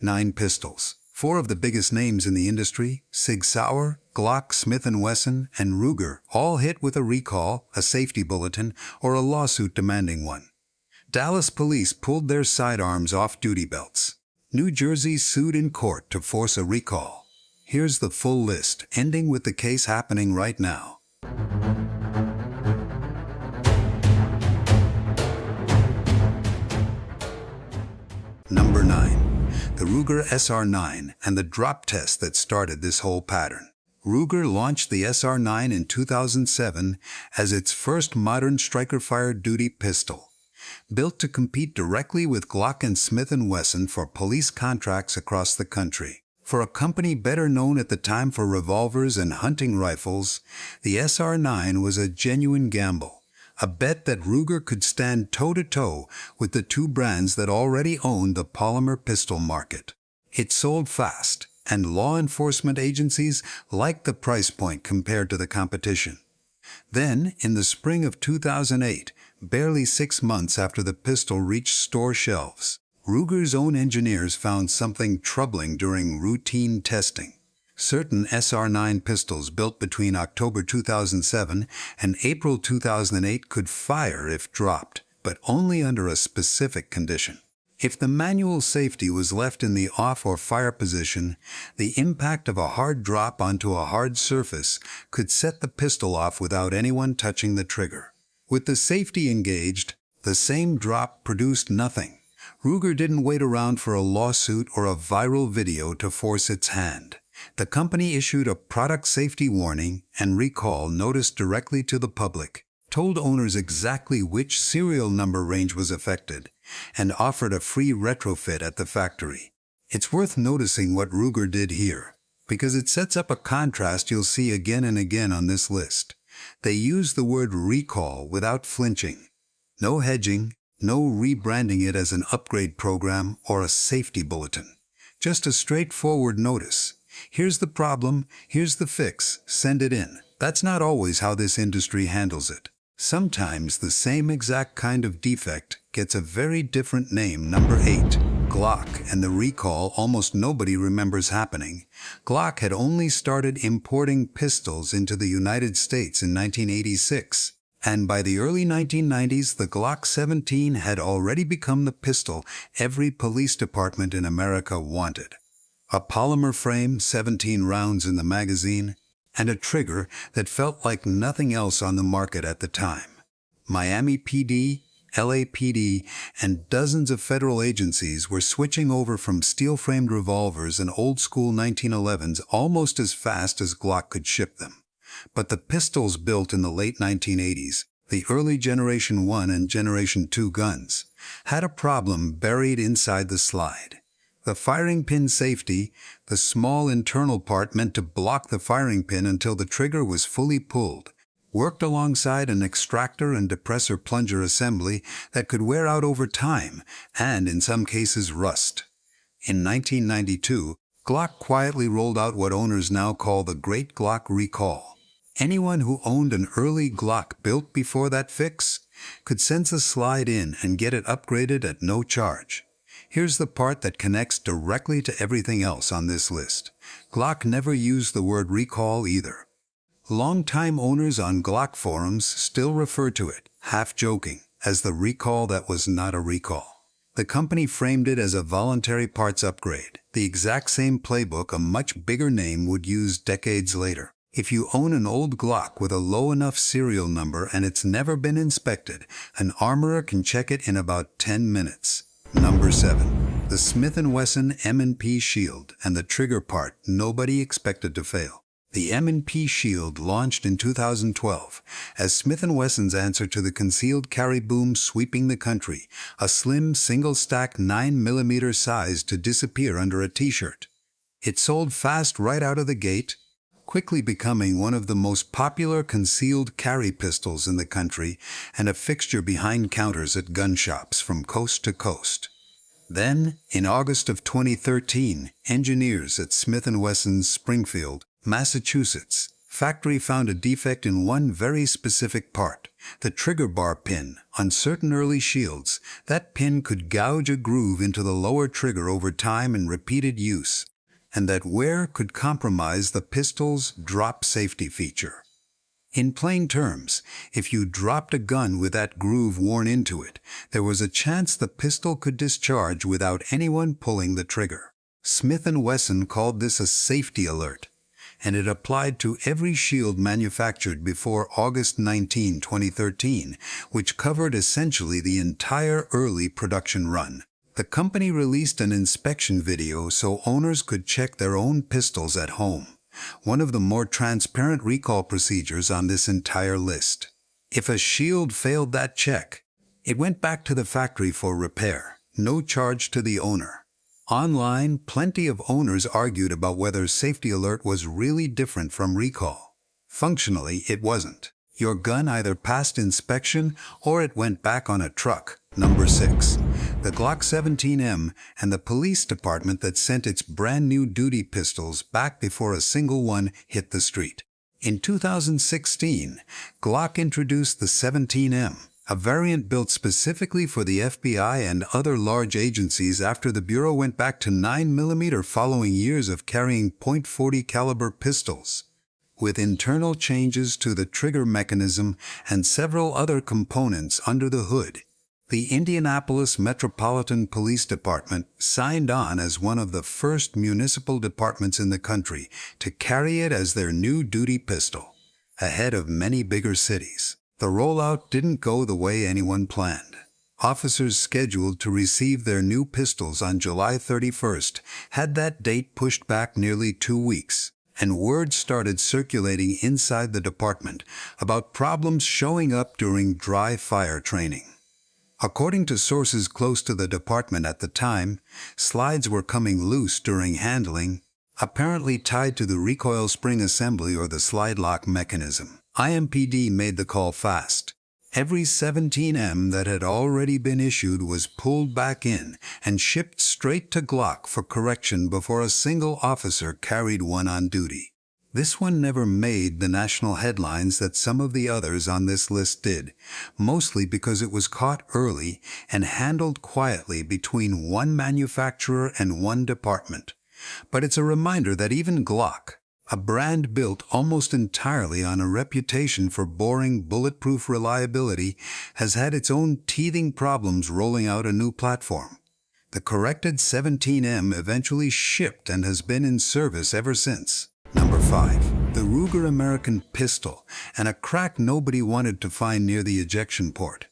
9 pistols. 4 of the biggest names in the industry, Sig Sauer, Glock, Smith & Wesson, and Ruger, all hit with a recall, a safety bulletin, or a lawsuit demanding one. Dallas police pulled their sidearms off duty belts. New Jersey sued in court to force a recall. Here's the full list, ending with the case happening right now. Number 9. The Ruger SR9 and the drop test that started this whole pattern. Ruger launched the SR9 in 2007 as its first modern striker-fired duty pistol. Built to compete directly with Glock and Smith & Wesson for police contracts across the country. For a company better known at the time for revolvers and hunting rifles, the SR9 was a genuine gamble. A bet that Ruger could stand toe-to-toe with the 2 brands that already owned the polymer pistol market. It sold fast, and law enforcement agencies liked the price point compared to the competition. Then, in the spring of 2008, barely 6 months after the pistol reached store shelves, Ruger's own engineers found something troubling during routine testing. Certain SR9 pistols built between October 2007 and April 2008 could fire if dropped, but only under a specific condition. If the manual safety was left in the off or fire position, the impact of a hard drop onto a hard surface could set the pistol off without anyone touching the trigger. With the safety engaged, the same drop produced nothing. Ruger didn't wait around for a lawsuit or a viral video to force its hand. The company issued a product safety warning and recall notice directly to the public, told owners exactly which serial number range was affected, and offered a free retrofit at the factory. It's worth noticing what Ruger did here, because it sets up a contrast you'll see again and again on this list. They used the word recall without flinching. No hedging, no rebranding it as an upgrade program or a safety bulletin. Just a straightforward notice. Here's the problem, here's the fix, send it in. That's not always how this industry handles it. Sometimes the same exact kind of defect gets a very different name. Number 8. Glock and the recall almost nobody remembers happening. Glock had only started importing pistols into the United States in 1986. And by the early 1990s, the Glock 17 had already become the pistol every police department in America wanted. A polymer frame, 17 rounds in the magazine, and a trigger that felt like nothing else on the market at the time. Miami PD, LAPD, and dozens of federal agencies were switching over from steel-framed revolvers and old-school 1911s almost as fast as Glock could ship them. But the pistols built in the late 1980s, the early Generation 1 and Generation 2 guns, had a problem buried inside the slide. The firing pin safety, the small internal part meant to block the firing pin until the trigger was fully pulled, worked alongside an extractor and depressor plunger assembly that could wear out over time and, in some cases, rust. In 1992, Glock quietly rolled out what owners now call the Great Glock Recall. Anyone who owned an early Glock built before that fix could send a slide in and get it upgraded at no charge. Here's the part that connects directly to everything else on this list. Glock never used the word recall either. Longtime owners on Glock forums still refer to it, half-joking, as the recall that was not a recall. The company framed it as a voluntary parts upgrade, the exact same playbook a much bigger name would use decades later. If you own an old Glock with a low enough serial number and it's never been inspected, an armorer can check it in about 10 minutes. Number 7. The Smith & Wesson M&P Shield and the trigger part nobody expected to fail. The M&P Shield launched in 2012 as Smith & Wesson's answer to the concealed carry boom sweeping the country, a slim single-stack 9mm size to disappear under a t-shirt. It sold fast right out of the gate, quickly becoming one of the most popular concealed carry pistols in the country and a fixture behind counters at gun shops from coast to coast. Then, in August of 2013, engineers at Smith & Wesson's Springfield, Massachusetts, Factory found a defect in one very specific part, the trigger bar pin. On certain early shields, that pin could gouge a groove into the lower trigger over time and repeated use, and that wear could compromise the pistol's drop safety feature. In plain terms, if you dropped a gun with that groove worn into it, there was a chance the pistol could discharge without anyone pulling the trigger. Smith & Wesson called this a safety alert, and it applied to every shield manufactured before August 19, 2013, which covered essentially the entire early production run. The company released an inspection video so owners could check their own pistols at home, one of the more transparent recall procedures on this entire list. If a shield failed that check, it went back to the factory for repair, no charge to the owner. Online, plenty of owners argued about whether safety alert was really different from recall. Functionally, it wasn't. Your gun either passed inspection or it went back on a truck. Number 6. The Glock 17M and the police department that sent its brand new duty pistols back before a single one hit the street. In 2016, Glock introduced the 17M, a variant built specifically for the FBI and other large agencies after the Bureau went back to 9mm following years of carrying .40 caliber pistols. With internal changes to the trigger mechanism and several other components under the hood, the Indianapolis Metropolitan Police Department signed on as one of the first municipal departments in the country to carry it as their new duty pistol, ahead of many bigger cities. The rollout didn't go the way anyone planned. Officers scheduled to receive their new pistols on July 31st had that date pushed back nearly 2 weeks, and word started circulating inside the department about problems showing up during dry fire training. According to sources close to the department at the time, slides were coming loose during handling, apparently tied to the recoil spring assembly or the slide lock mechanism. IMPD made the call fast. Every 17M that had already been issued was pulled back in and shipped straight to Glock for correction before a single officer carried one on duty. This one never made the national headlines that some of the others on this list did, mostly because it was caught early and handled quietly between one manufacturer and one department. But it's a reminder that even Glock, a brand built almost entirely on a reputation for boring, bulletproof reliability, has had its own teething problems rolling out a new platform. The corrected 17M eventually shipped and has been in service ever since. Number 5. The Ruger American Pistol, and a crack nobody wanted to find near the ejection port.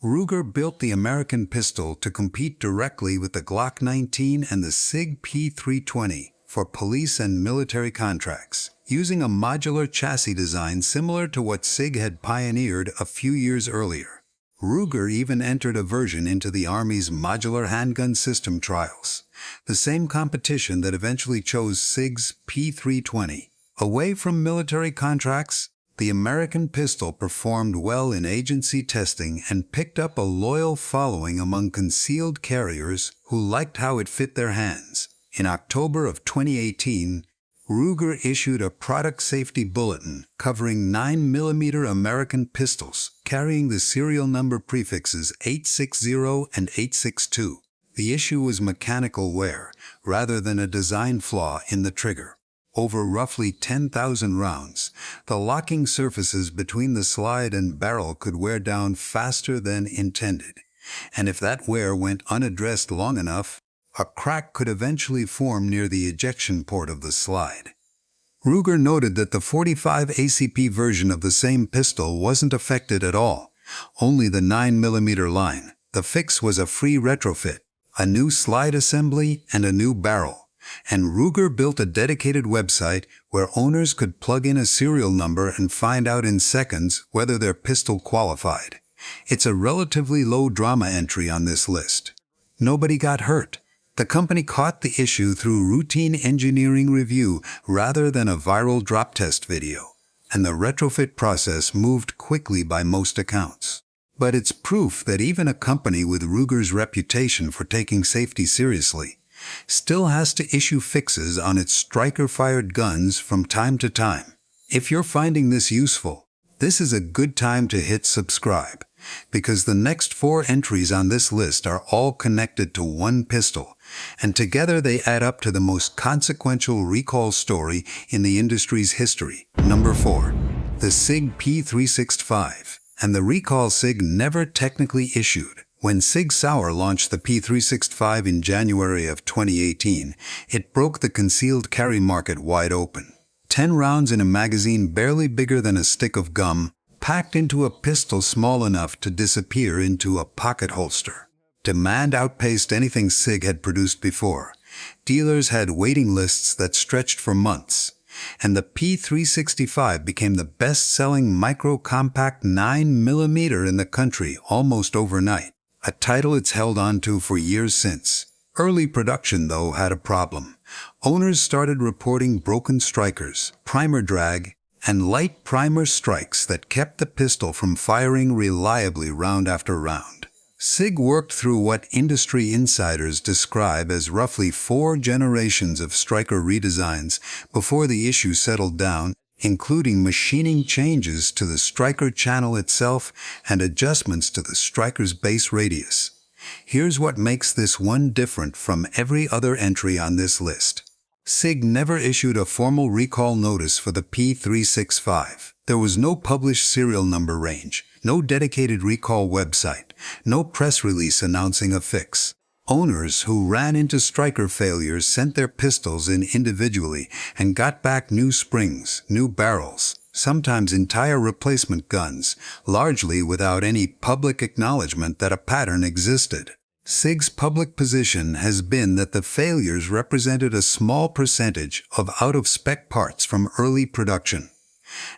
Ruger built the American pistol to compete directly with the Glock 19 and the Sig P320 for police and military contracts, using a modular chassis design similar to what SIG had pioneered a few years earlier. Ruger even entered a version into the Army's modular handgun system trials, the same competition that eventually chose SIG's P320. Away from military contracts, the American pistol performed well in agency testing and picked up a loyal following among concealed carriers who liked how it fit their hands. In October of 2018, Ruger issued a product safety bulletin covering 9mm American pistols carrying the serial number prefixes 860 and 862. The issue was mechanical wear rather than a design flaw in the trigger. Over roughly 10,000 rounds, the locking surfaces between the slide and barrel could wear down faster than intended, and if that wear went unaddressed long enough, a crack could eventually form near the ejection port of the slide. Ruger noted that the 45 ACP version of the same pistol wasn't affected at all, only the 9mm line. The fix was a free retrofit, a new slide assembly, and a new barrel. And Ruger built a dedicated website where owners could plug in a serial number and find out in seconds whether their pistol qualified. It's a relatively low drama entry on this list. Nobody got hurt. The company caught the issue through routine engineering review rather than a viral drop test video, and the retrofit process moved quickly by most accounts. But it's proof that even a company with Ruger's reputation for taking safety seriously still has to issue fixes on its striker-fired guns from time to time. If you're finding this useful, this is a good time to hit subscribe, because the next 4 entries on this list are all connected to one pistol, and together they add up to the most consequential recall story in the industry's history. Number 4. The Sig P365. And the recall SIG never technically issued. When SIG Sauer launched the P365 in January of 2018, it broke the concealed carry market wide open. 10 rounds in a magazine barely bigger than a stick of gum, packed into a pistol small enough to disappear into a pocket holster. Demand outpaced anything SIG had produced before. Dealers had waiting lists that stretched for months, and the P365 became the best-selling micro-compact 9mm in the country almost overnight, a title it's held on to for years since. Early production, though, had a problem. Owners started reporting broken strikers, primer drag, and light primer strikes that kept the pistol from firing reliably round after round. SIG worked through what industry insiders describe as roughly 4 generations of striker redesigns before the issue settled down, including machining changes to the striker channel itself and adjustments to the striker's base radius. Here's what makes this one different from every other entry on this list. SIG never issued a formal recall notice for the P365. There was no published serial number range, no dedicated recall website, no press release announcing a fix. Owners who ran into striker failures sent their pistols in individually and got back new springs, new barrels, sometimes entire replacement guns, largely without any public acknowledgement that a pattern existed. SIG's public position has been that the failures represented a small percentage of out-of-spec parts from early production,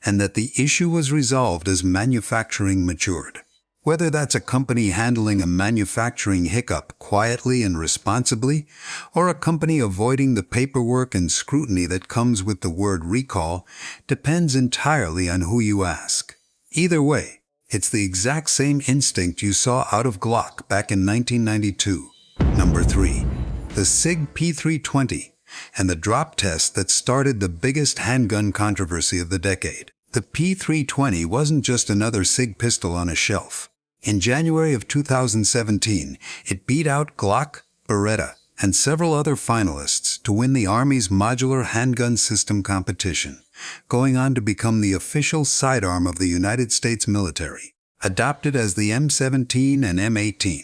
and that the issue was resolved as manufacturing matured. Whether that's a company handling a manufacturing hiccup quietly and responsibly, or a company avoiding the paperwork and scrutiny that comes with the word recall, depends entirely on who you ask. Either way, it's the exact same instinct you saw out of Glock back in 1992. Number 3. The Sig P320 and the drop test that started the biggest handgun controversy of the decade. The P320 wasn't just another SIG pistol on a shelf. In January of 2017, it beat out Glock, Beretta, and several other finalists to win the Army's modular handgun system competition, going on to become the official sidearm of the United States military, adopted as the M17 and M18.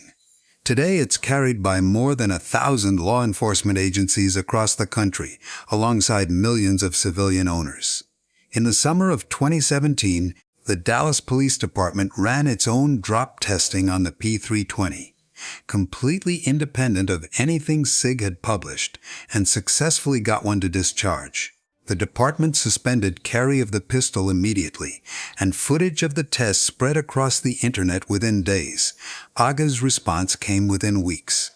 Today, it's carried by more than 1,000 law enforcement agencies across the country, alongside millions of civilian owners. In the summer of 2017, the Dallas Police Department ran its own drop testing on the P320, completely independent of anything SIG had published, and successfully got one to discharge. The department suspended carry of the pistol immediately, and footage of the test spread across the internet within days. AGA's response came within weeks.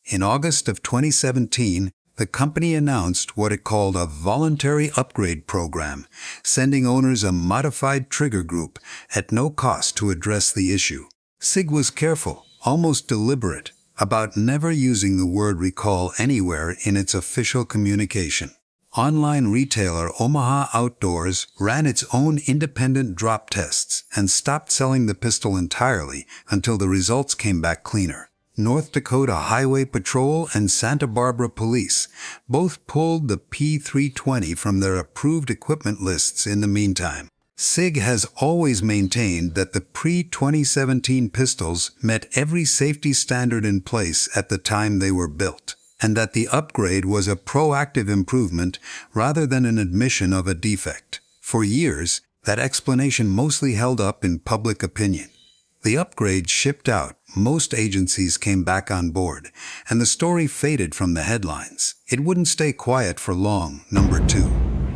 In August of 2017, the company announced what it called a voluntary upgrade program, sending owners a modified trigger group at no cost to address the issue. SIG was careful, almost deliberate, about never using the word recall anywhere in its official communication. Online retailer Omaha Outdoors ran its own independent drop tests and stopped selling the pistol entirely until the results came back cleaner. North Dakota Highway Patrol and Santa Barbara Police both pulled the P320 from their approved equipment lists in the meantime. SIG has always maintained that the pre-2017 pistols met every safety standard in place at the time they were built, and that the upgrade was a proactive improvement rather than an admission of a defect. For years, that explanation mostly held up in public opinion. The upgrade shipped out, most agencies came back on board, and the story faded from the headlines. It wouldn't stay quiet for long. Number 2.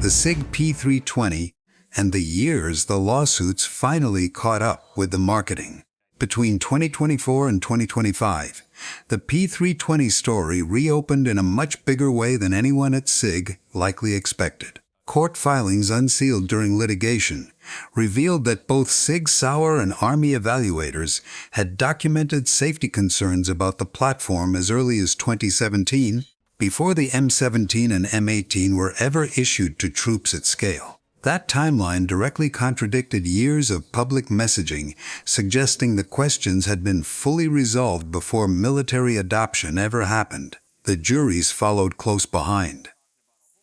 The Sig P320 and the years the lawsuits finally caught up with the marketing. Between 2024 and 2025, the P320 story reopened in a much bigger way than anyone at SIG likely expected. Court filings unsealed during litigation revealed that both SIG Sauer and Army evaluators had documented safety concerns about the platform as early as 2017, before the M17 and M18 were ever issued to troops at scale. That timeline directly contradicted years of public messaging, suggesting the questions had been fully resolved before military adoption ever happened. The juries followed close behind.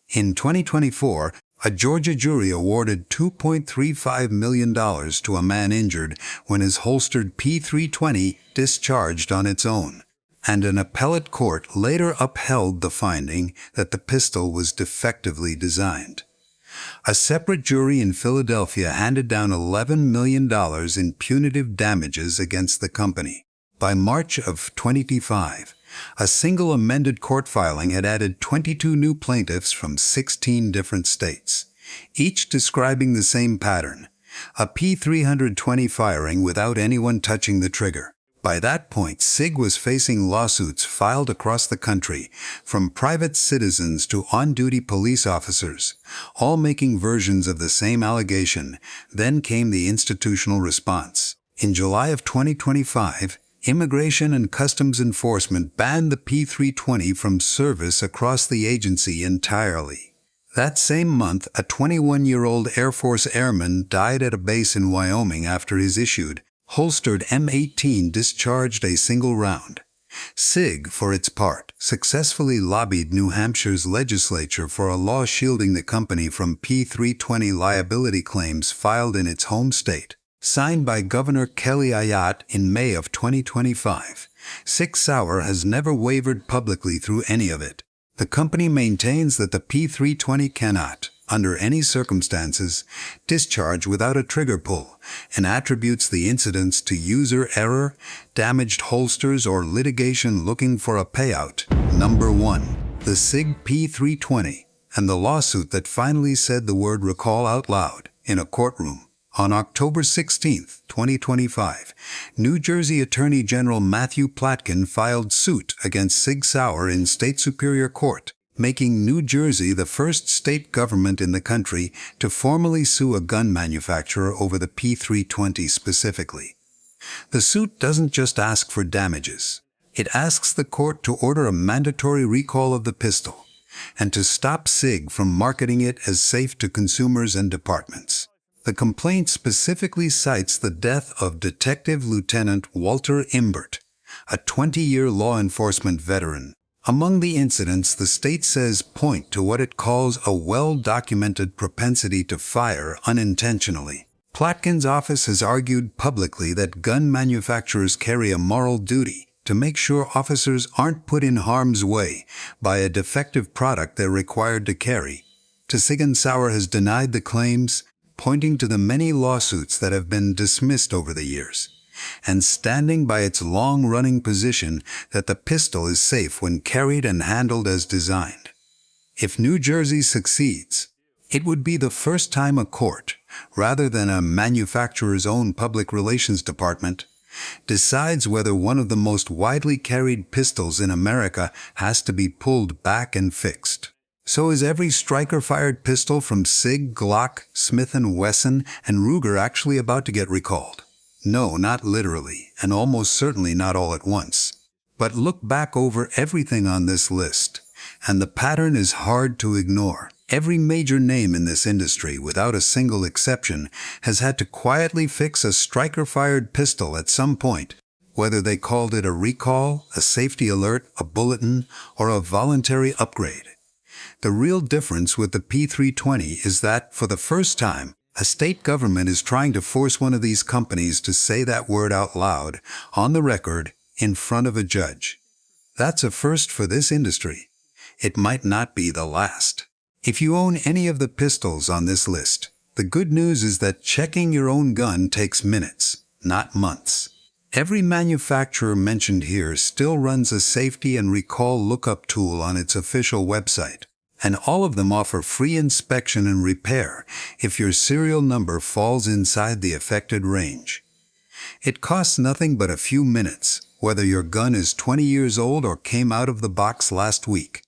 In 2024, a Georgia jury awarded $2.35 million to a man injured when his holstered P320 discharged on its own, and an appellate court later upheld the finding that the pistol was defectively designed. A separate jury in Philadelphia handed down $11 million in punitive damages against the company. By March of 2025, a single amended court filing had added 22 new plaintiffs from 16 different states, each describing the same pattern: a P320 firing without anyone touching the trigger. By that point, SIG was facing lawsuits filed across the country, from private citizens to on-duty police officers, all making versions of the same allegation. Then came the institutional response. In July of 2025, Immigration and Customs Enforcement banned the P320 from service across the agency entirely. That same month, a 21-year-old Air Force airman died at a base in Wyoming after his issued, holstered M18 discharged a single round. SIG, for its part, successfully lobbied New Hampshire's legislature for a law shielding the company from P320 liability claims filed in its home state. Signed by Governor Kelly Ayotte in May of 2025, SIG Sauer has never wavered publicly through any of it. The company maintains that the P320 cannot, under any circumstances, discharge without a trigger pull, and attributes the incidents to user error, damaged holsters, or litigation looking for a payout. Number 1. The SIG P320, and the lawsuit that finally said the word recall out loud in a courtroom. On October 16, 2025, New Jersey Attorney General Matthew Platkin filed suit against SIG Sauer in State Superior Court, making New Jersey the first state government in the country to formally sue a gun manufacturer over the P320 specifically. The suit doesn't just ask for damages. It asks the court to order a mandatory recall of the pistol, and to stop SIG from marketing it as safe to consumers and departments. The complaint specifically cites the death of Detective Lieutenant Walter Imbert, a 20-year law enforcement veteran. Among the incidents, the state says point to what it calls a well-documented propensity to fire unintentionally. Platkin's office has argued publicly that gun manufacturers carry a moral duty to make sure officers aren't put in harm's way by a defective product they're required to carry. SIG Sauer has denied the claims, pointing to the many lawsuits that have been dismissed over the years, and standing by its long-running position that the pistol is safe when carried and handled as designed. If New Jersey succeeds, it would be the first time a court, rather than a manufacturer's own public relations department, decides whether one of the most widely carried pistols in America has to be pulled back and fixed. So is every striker-fired pistol from SIG, Glock, Smith & Wesson, and Ruger actually about to get recalled? No, not literally, and almost certainly not all at once. But look back over everything on this list, and the pattern is hard to ignore. Every major name in this industry, without a single exception, has had to quietly fix a striker-fired pistol at some point, whether they called it a recall, a safety alert, a bulletin, or a voluntary upgrade. The real difference with the P320 is that, for the first time, a state government is trying to force one of these companies to say that word out loud, on the record, in front of a judge. That's a first for this industry. It might not be the last. If you own any of the pistols on this list, the good news is that checking your own gun takes minutes, not months. Every manufacturer mentioned here still runs a safety and recall lookup tool on its official website, and all of them offer free inspection and repair if your serial number falls inside the affected range. It costs nothing but a few minutes, whether your gun is 20 years old or came out of the box last week.